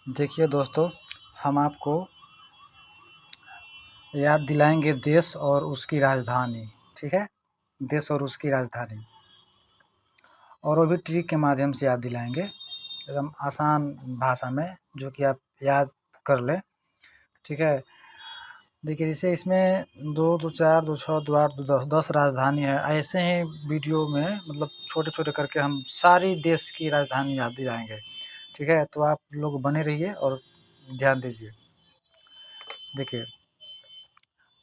देखिए दोस्तों, हम आपको याद दिलाएंगे देश और उसकी राजधानी। ठीक है, देश और उसकी राजधानी, और वो भी ट्रिक के माध्यम से याद दिलाएंगे, एकदम आसान भाषा में, जो कि आप याद कर लें। ठीक है, देखिए जैसे इसमें 2, 2, 4, 2, 6, 2, 8, 10 राजधानी है। ऐसे ही वीडियो में मतलब छोटे छोटे करके हम सारी देश की राजधानी याद दिलाएंगे। ठीक है, तो आप लोग बने रहिए और ध्यान दीजिए। देखिए,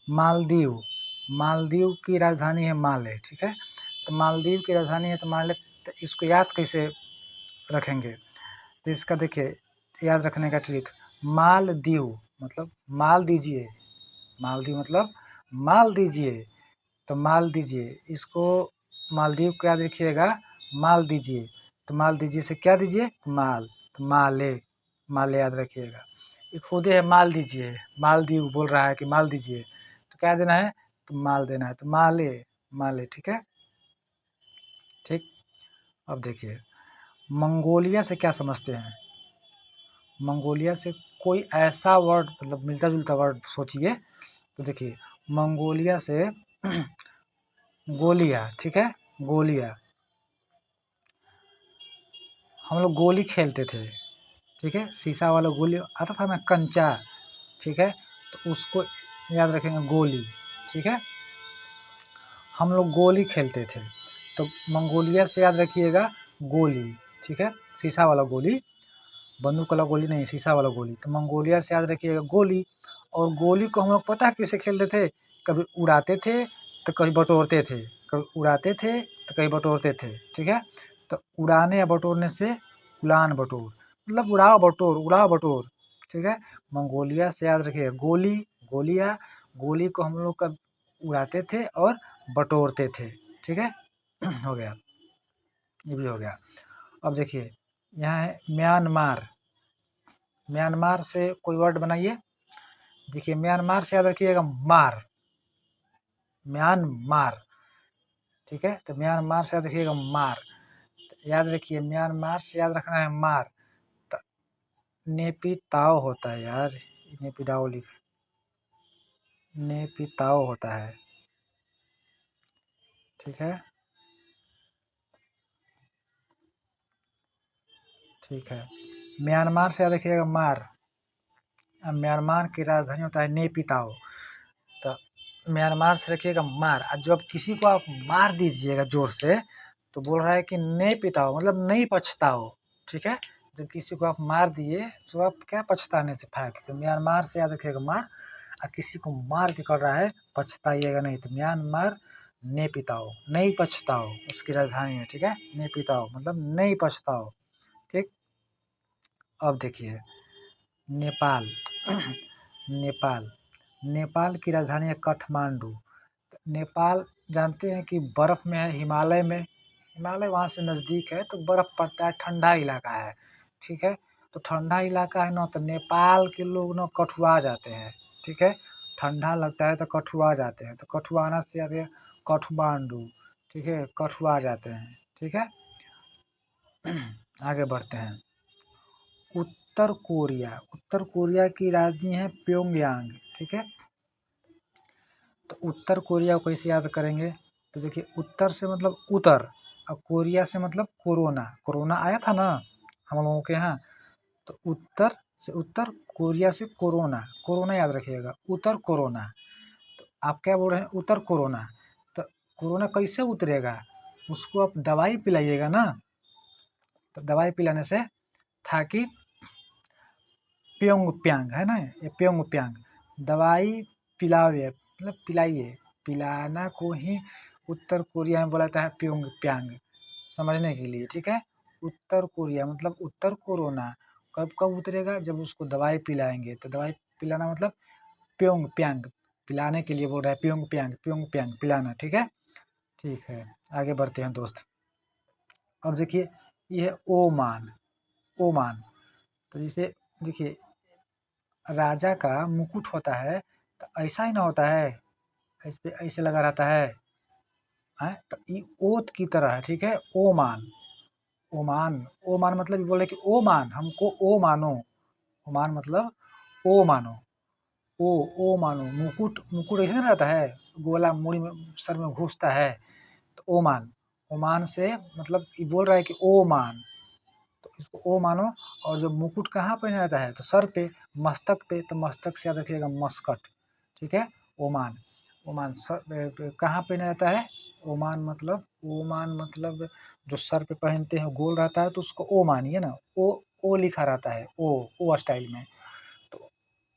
मालदीव, मालदीव की राजधानी है माले। ठीक है, तो मालदीव की राजधानी है तो माले, तो इसको याद कैसे रखेंगे? तो इसका देखिए याद रखने का ट्रिक, मालदीव मतलब माल दीजिए, मालदीव मतलब माल दीजिए, तो माल दीजिए, इसको मालदीव को याद रखिएगा, माल दीजिए, तो माल दीजिए से क्या दीजिए? माल, तो माले, माले याद रखिएगा। ये खुद है माल दीजिए, मालदीव बोल रहा है कि माल दीजिए, तो क्या देना है? तो माल देना है, तो माले, माले। ठीक है, ठीक। अब देखिए, मंगोलिया से क्या समझते हैं? मंगोलिया से कोई ऐसा वर्ड, मतलब मिलता जुलता वर्ड सोचिए। तो देखिए, मंगोलिया से गोलियां। ठीक है, गोलियां, हम लोग गोली खेलते थे। ठीक है, शीशा वाला गोली आता था ना, कंचा। ठीक है, तो उसको याद रखेंगे, गोली। ठीक है, हम लोग गोली खेलते थे, तो मंगोलिया से याद रखिएगा गोली। ठीक है, शीशा वाला गोली, बंदूक वाला गोली नहीं, शीशा वाला गोली। तो मंगोलिया से याद रखिएगा गोली। और गोली को हम लोग पता है किसे खेलते थे? कभी उड़ाते थे तो कभी बटोरते थे, कभी उड़ाते थे तो कभी बटोरते थे। ठीक है, तो उड़ाने या बटोरने से उड़ान बटोर, मतलब उड़ाओ बटोर, उड़ाओ बटोर। ठीक है, मंगोलिया से याद रखिएगा गोली, गोलियाँ, गोली को हम लोग कब उड़ाते थे और बटोरते थे। ठीक है, हो गया, ये भी हो गया। अब देखिए, यहाँ है म्यांमार, म्यांमार से कोई वर्ड बनाइए। देखिए, म्यांमार से याद रखिएगा मार, म्यांमार। ठीक है, तो म्यांमार से याद रखिएगा मार, तो याद रखिए म्यांमार से याद रखना है मार। तो नेपिताओ होता है यार, नेपिडाओ लिख, नेपिताओ होता है। ठीक है, ठीक है, म्यांमार से याद रखिएगा मार। अब म्यांमार की राजधानी होता है नेपिताओ, तो म्यांमार से रखिएगा मार। और जब किसी को आप मार दीजिएगा जोर से, तो बोल रहा है कि नहीं पिताओ, मतलब नहीं पछताओ। ठीक है, जब किसी को आप मार दिए तो आप क्या पछताने से फायदा? तो म्यांमार से याद रखिएगा मार। और किसी को मार के कर रहा है, पछताइएगा नहीं, तो म्यांमार ने पिताओ, नहीं पछताओ, उसकी राजधानी है। ठीक है, ने पिताओ मतलब नहीं पछताओ। ठीक। अब देखिए, नेपाल, नेपाल, नेपाल की राजधानी है काठमांडू। नेपाल जानते हैं कि बर्फ़ में है, हिमालय में, हिमालय वहाँ से नज़दीक है, तो बर्फ़ पड़ता है, ठंडा इलाका है। ठीक है, तो ठंडा इलाका है ना, तो नेपाल के लोग ना कठुआ जाते हैं। ठीक है, ठंडा लगता है तो कठुआ जाते हैं, तो कठुआना से आते हैं काठमांडू। ठीक है, कठुआ जाते हैं। ठीक है, आगे बढ़ते हैं। उत्तर कोरिया, उत्तर कोरिया की राजधानी है प्योंगयांग। ठीक है, तो उत्तर कोरिया को कैसे याद करेंगे? तो देखिए, उत्तर से मतलब उत्तर, और कोरिया से मतलब कोरोना, कोरोना आया था ना हम लोगों के यहाँ, तो उत्तर से उत्तर, कोरिया से कोरोना, कोरोना याद रखिएगा, उत्तर कोरोना। तो आप क्या बोल रहे हैं? उत्तर कोरोना, तो कोरोना कैसे उतरेगा? उसको आप दवाई पिलाइएगा ना, तो दवाई पिलाने से था कि प्योंग प्यांग है ना, ये प्योंग प्यांग, दवाई पिलावे मतलब पिलाइए, पिलाना को ही उत्तर कोरिया में बोला जाता है प्योंग प्यांग, समझने के लिए। ठीक है, उत्तर कोरिया मतलब उत्तर कोरोना कब कब उतरेगा? जब उसको दवाई पिलाएंगे, तो दवाई पिलाना मतलब प्योंग प्यांग, पिलाने के लिए बोल रहा है प्योंग प्यांग, प्योंग प्यांग पिलाना। ठीक है, ठीक है, आगे बढ़ते हैं दोस्त। अब देखिए, ये है ओमान, ओमान, तो जैसे देखिए, राजा का मुकुट होता है तो ऐसा ही ना होता है, ऐसे ऐसे लगा रहता है, तो ये ओत की तरह है। ठीक है, ओमान, ओमान, ओमान मतलब ये बोले कि ओ मान, हमको ओ मानो, ओमान मतलब ओ मानो, ओ मानो। मुकुट, मुकुट ऐसे ना रहता है, गोला मुड़ी में सर में घुसता है, तो ओमान, ओमान से मतलब ये बोल रहा है कि ओ मान, तो इसको ओ मानो। और जो मुकुट कहाँ पहना जाता है, तो सर पे, मस्तक पे, तो मस्तक से याद रखिएगा मस्कट, ठीक है। ओमान, ओमान सर कहाँ पहना जाता है, ओमान मतलब जो सर पे पहनते हैं गोल रहता है, तो उसको ओ मानिए ना, ओ लिखा रहता है, ओ स्टाइल में। तो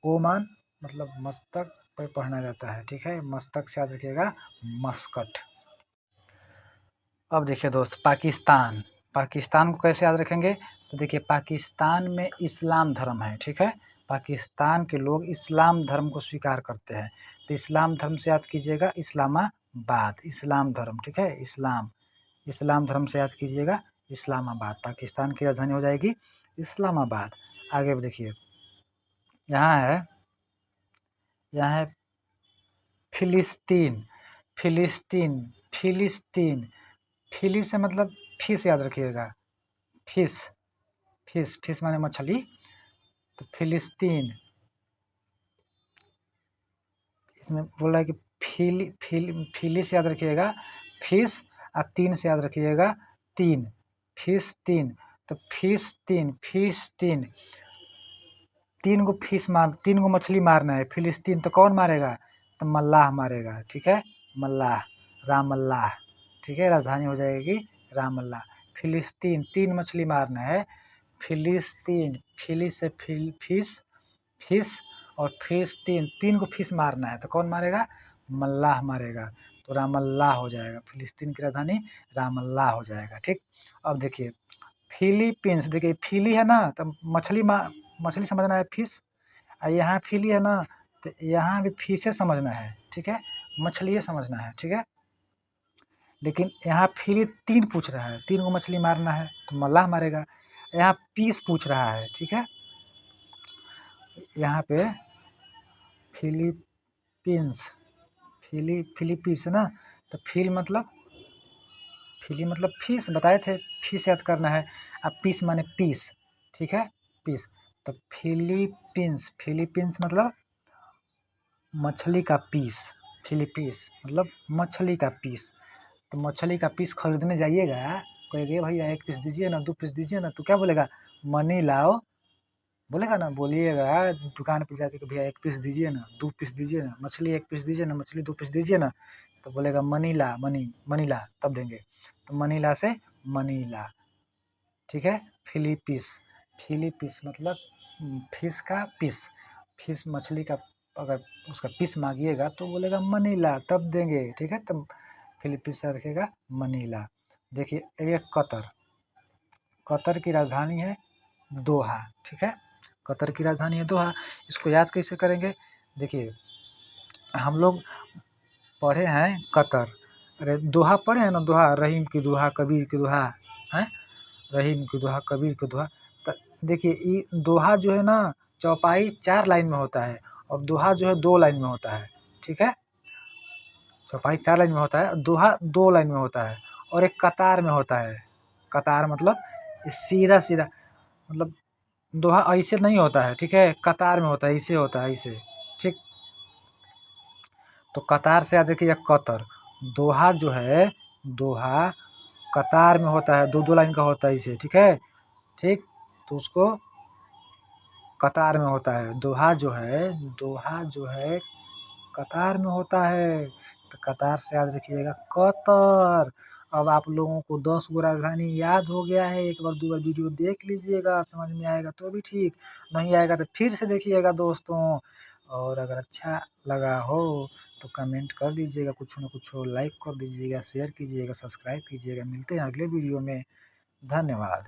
ओमान मतलब मस्तक पे पहना जाता है, ठीक है। मस्तक से याद रखिएगा मस्कट। अब देखिए दोस्त, पाकिस्तान, पाकिस्तान को कैसे याद रखेंगे, तो देखिए पाकिस्तान में इस्लाम धर्म है, ठीक है। पाकिस्तान के लोग इस्लाम धर्म को स्वीकार करते हैं, तो इस्लाम धर्म से याद कीजिएगा इस्लामाबाद, इस्लाम धर्म, ठीक है। इस्लाम धर्म से याद कीजिएगा इस्लामाबाद। पाकिस्तान की राजधानी हो जाएगी इस्लामाबाद। आगे देखिए, यहाँ है फिलिस्तीन, फिलिस्तीन, फिलिस्तीन, फिली से मतलब फिश याद रखिएगा, फिश, फिश, फिश माने मछली, तो फिलिस्तीन, इसमें बोल रहा है कि फिली से याद रखिएगा फिश, और तीन से याद रखिएगा तीन, फिश तीन, तो फिश तीन, फिश तीन, तीन गो मछली मारना है फिलिस्तीन, तो कौन मारेगा, तो मल्लाह मारेगा, ठीक है। मल्लाह, राम अल्लाह, ठीक है। राजधानी हो जाएगी राम अल्लाह। फिलिस्तीन, तीन मछली मारना है, फिलिस्तीन, फिली से फिश, फिश, और फिलिस्तीन, तीन को फिश मारना है, तो कौन मारेगा, मल्लाह मारेगा, तो राम अल्लाह हो जाएगा। फिलिस्तीन की राजधानी राम अल्लाह हो जाएगा, ठीक। अब देखिए फिलीपींस, देखिए फिली है ना, तो मछली समझना है फिश, और यहाँ फिली है ना, तो यहाँ भी फिशे समझना है, ठीक है। मछली समझना है, ठीक है। लेकिन यहाँ फिली तीन पूछ रहा है, तीन को मछली मारना है, तो मल्लाह मारेगा। यहाँ पीस पूछ रहा है, ठीक है। यहाँ पे फिलीपींस, फिलीपींस ना, तो फिली मतलब फिश बताए थे, फिश याद करना है। अब पीस माने पीस, ठीक है, पीस। तो फिलीपींस, फिलीपींस मतलब मछली का पीस, फिलीपींस मतलब मछली का पीस। तो मछली का पीस खरीदने जाइएगा, कहेंगे भैया एक पीस दीजिए ना, 2 पीस दीजिए ना, तो क्या बोलेगा, मनी लाओ, बोलेगा ना, बोलिएगा दुकान पे जाके कि भैया 1 पीस दीजिए ना, 2 पीस दीजिए ना, मछली 1 पीस दीजिए ना, मछली 2 पीस दीजिए ना, तो बोलेगा मनी ला, मनी ला, तब देंगे। तो मनीला से मनीला, ठीक है। फिलीपीस, फिलीपीस मतलब फिश का पीस, फिश मछली का, अगर उसका पीस मांगिएगा तो बोलेगा मनीला, तब देंगे, ठीक है। तब फिलीपींस से रखेगा मनीला। देखिए ये कतर, कतर की राजधानी है दोहा, ठीक है। कतर की राजधानी है दोहा। इसको याद कैसे करेंगे, देखिए हम लोग पढ़े हैं कतर, अरे दोहा पढ़े हैं ना, दोहा, रहीम की दोहा, कबीर की दोहा है, रहीम की दोहा, कबीर की दोहा। तो देखिए ये दोहा जो है ना, चौपाई 4 लाइन में होता है, और दोहा जो है 2 लाइन में होता है, ठीक है। चौपाई 4 लाइन में होता है, दोहा 2 लाइन में होता है, और एक कतार में होता है। कतार मतलब सीधा सीधा, मतलब दोहा ऐसे नहीं होता है, ठीक है, कतार में होता है, ऐसे होता है, ऐसे, ठीक। तो कतार से याद रखिए कतर, दोहा जो है, दोहा कतार में होता है, 2-2 लाइन का होता है इसे, ठीक है, ठीक। तो उसको कतार में होता है, दोहा जो है, दोहा जो है कतार में होता है, तो कतार से याद रखिएगा कतर। अब आप लोगों को 10 गो राजधानी याद हो गया है, एक बार 2 बार वीडियो देख लीजिएगा, समझ में आएगा तो भी ठीक, नहीं आएगा तो फिर से देखिएगा दोस्तों। और अगर अच्छा लगा हो तो कमेंट कर दीजिएगा, कुछ न कुछ हो, लाइक कर दीजिएगा, शेयर कीजिएगा, सब्सक्राइब कीजिएगा। मिलते हैं अगले वीडियो में, धन्यवाद।